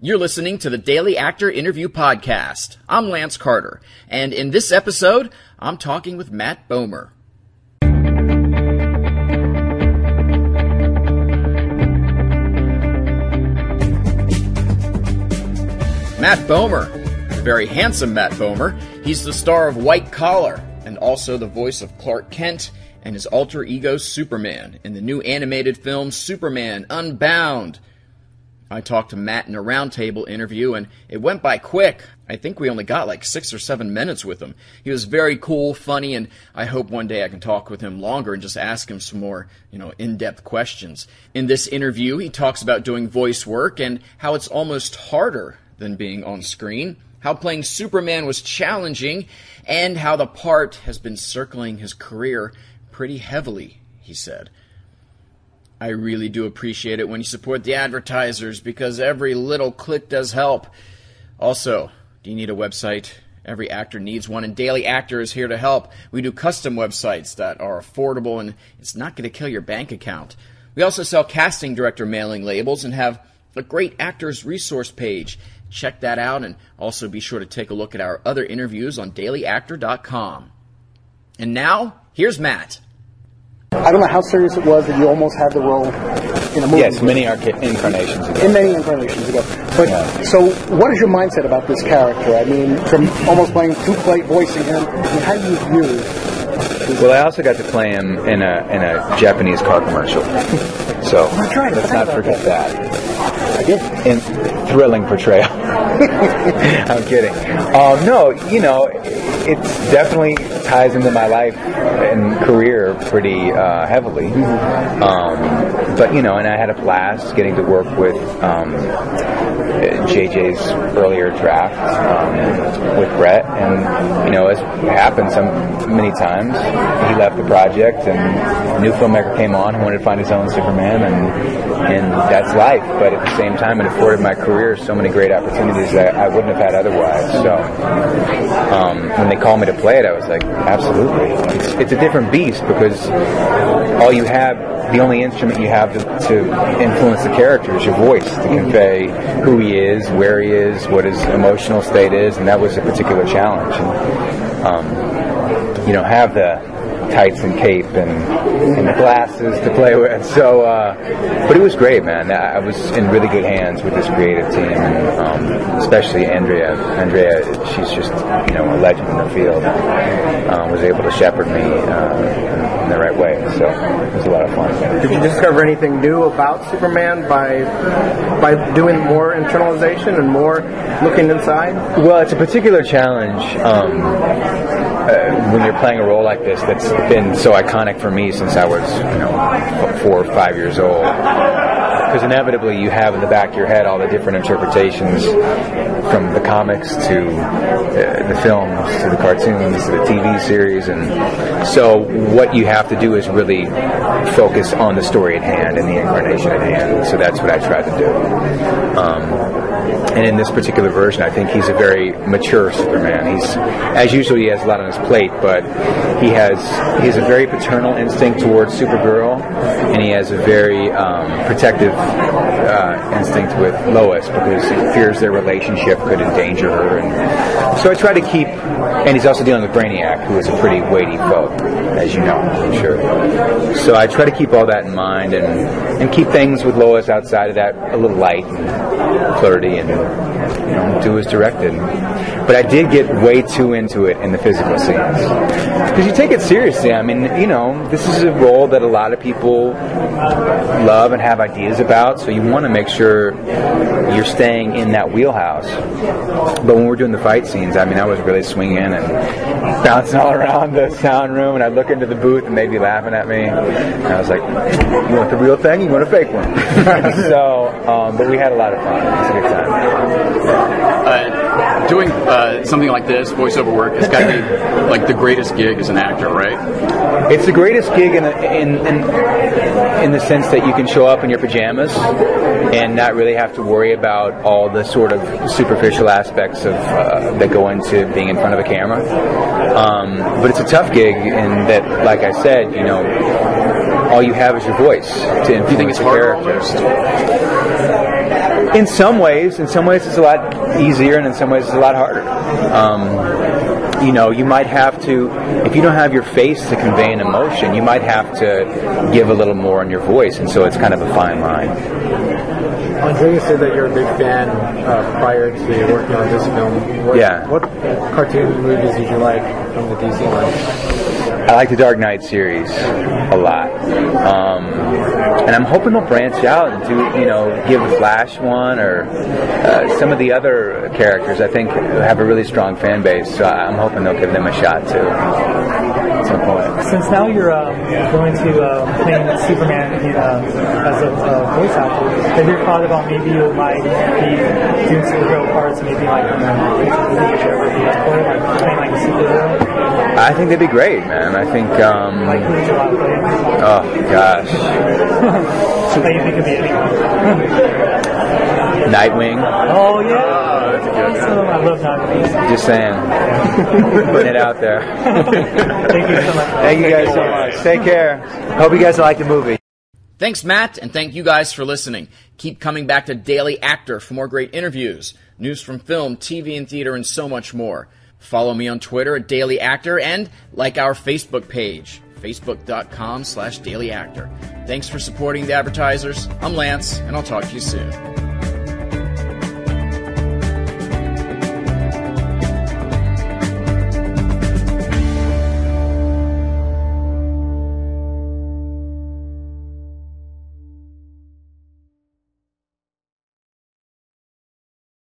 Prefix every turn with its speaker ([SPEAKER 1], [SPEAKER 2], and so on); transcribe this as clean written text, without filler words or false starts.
[SPEAKER 1] You're listening to the Daily Actor Interview Podcast. I'm Lance Carter, and in this episode, I'm talking with Matt Bomer. Matt Bomer, very handsome Matt Bomer. He's the star of White Collar, and also the voice of Clark Kent and his alter ego Superman in the new animated film Superman Unbound. I talked to Matt in a roundtable interview, and it went by quick. I think we only got like 6 or 7 minutes with him. He was very cool, funny, and I hope one day I can talk with him longer and just ask him some more, in-depth questions. In this interview, he talks about doing voice work and how it's almost harder than being on screen, how playing Superman was challenging, and how the part has been circling his career pretty heavily, he said. I really do appreciate it when you support the advertisers, because every little click does help. Also, do you need a website? Every actor needs one, and Daily Actor is here to help. We do custom websites that are affordable, and it's not going to kill your bank account. We also sell casting director mailing labels and have a great actors resource page. Check that out, and also be sure to take a look at our other interviews on dailyactor.com. And now, here's Matt.
[SPEAKER 2] I don't know how serious it was that you almost had the role in a movie.
[SPEAKER 3] Yes, many incarnations ago.
[SPEAKER 2] In many incarnations ago. But
[SPEAKER 3] yeah.
[SPEAKER 2] So, what is your mindset about this character? I mean, from almost playing voicing him, how do you view?
[SPEAKER 3] Well, I also got to play him in a Japanese car commercial. So let's not forget that.
[SPEAKER 2] I did.
[SPEAKER 3] In thrilling portrayal. I'm kidding. No, it definitely ties into my life and career pretty heavily. But and I had a blast getting to work with JJ's earlier draft with Brett, and as happened many times, he left the project, and a new filmmaker came on who wanted to find his own Superman, and that's life. But at the same time, it afforded my career so many great opportunities that I wouldn't have had otherwise. So when they called me to play it, I was like, absolutely. It's a different beast, because the only instrument you have to influence the character is your voice, to convey who he is, where he is, what his emotional state is, and that was a particular challenge. And, have the tights and cape and the glasses to play with. So, but it was great, man. I was in really good hands with this creative team, and especially Andrea. Andrea, she's just a legend in the field. Was able to shepherd me in the right way. So it was a lot of fun.
[SPEAKER 4] Did you discover anything new about Superman by doing more internalization and more looking inside?
[SPEAKER 3] Well, it's a particular challenge. When you're playing a role like this that's been so iconic for me since I was 4 or 5 years old, because inevitably you have in the back of your head all the different interpretations, from the comics to the films to the cartoons to the TV series, and so what you have to do is really focus on the story at hand and the incarnation at hand. So that's what I tried to do. And in this particular version, I think he's a very mature Superman. As usual, he has a lot on his plate, but he has a very paternal instinct towards Supergirl, and he has a very protective instinct with Lois, because he fears their relationship could endanger her. And so I try to keep, and he's also dealing with Brainiac, who is a pretty weighty foe, as you know, I'm sure. So I try to keep all that in mind, and keep things with Lois outside of that a little light and flirty, and do as directed. But I did get way too into it in the physical scenes, because you take it seriously. I mean, this is a role that a lot of people love and have ideas about, so you want to make sure you're staying in that wheelhouse. But when we're doing the fight scenes, I mean, I was really swinging and bouncing all around the sound room, and I'd look into the booth and they'd be laughing at me, and I was like, you want the real thing? You want a fake one? So, but we had a lot of fun. It was a good time.
[SPEAKER 1] Doing something like this, voiceover work, has got to be like the greatest gig as an actor, right?
[SPEAKER 3] It's the greatest gig in the sense that you can show up in your pajamas and not really have to worry about all the sort of superficial aspects of that go into being in front of a camera. But it's a tough gig in that, like I said, all you have is your voice to influence the character. In some ways it's a lot easier, and in some ways it's a lot harder. You might have to, if you don't have your face to convey an emotion, you might have to give a little more in your voice, and so it's kind of a fine line.
[SPEAKER 5] Andre, you said that you're a big fan prior to working on this film. What cartoon movies did you like from the DC line?
[SPEAKER 3] I like the Dark Knight series a lot. And I'm hoping they'll branch out and give the Flash one, or some of the other characters I think have a really strong fan base, so I'm hoping they'll give them a shot too at some point.
[SPEAKER 6] Since now you're going to playing Superman as a voice actor, have you thought about maybe you might be doing Supergirl parts, maybe like on playing like a Supergirl?
[SPEAKER 3] I think they'd be great, man. I think,
[SPEAKER 6] like who would you like to play?
[SPEAKER 3] Oh, gosh.
[SPEAKER 6] That you think could be anyone?
[SPEAKER 3] Nightwing.
[SPEAKER 6] Oh, yeah. That's awesome. I love Nightwing.
[SPEAKER 3] Just saying. Putting it out there.
[SPEAKER 6] Thank you so much.
[SPEAKER 3] Thank you guys so much. Take care. Hope you guys like the movie.
[SPEAKER 1] Thanks, Matt, and thank you guys for listening. Keep coming back to Daily Actor for more great interviews, news from film, TV, and theater, and so much more. Follow me on Twitter at Daily Actor, and like our Facebook page, facebook.com/dailyactor. Thanks for supporting the advertisers. I'm Lance, and I'll talk to you soon.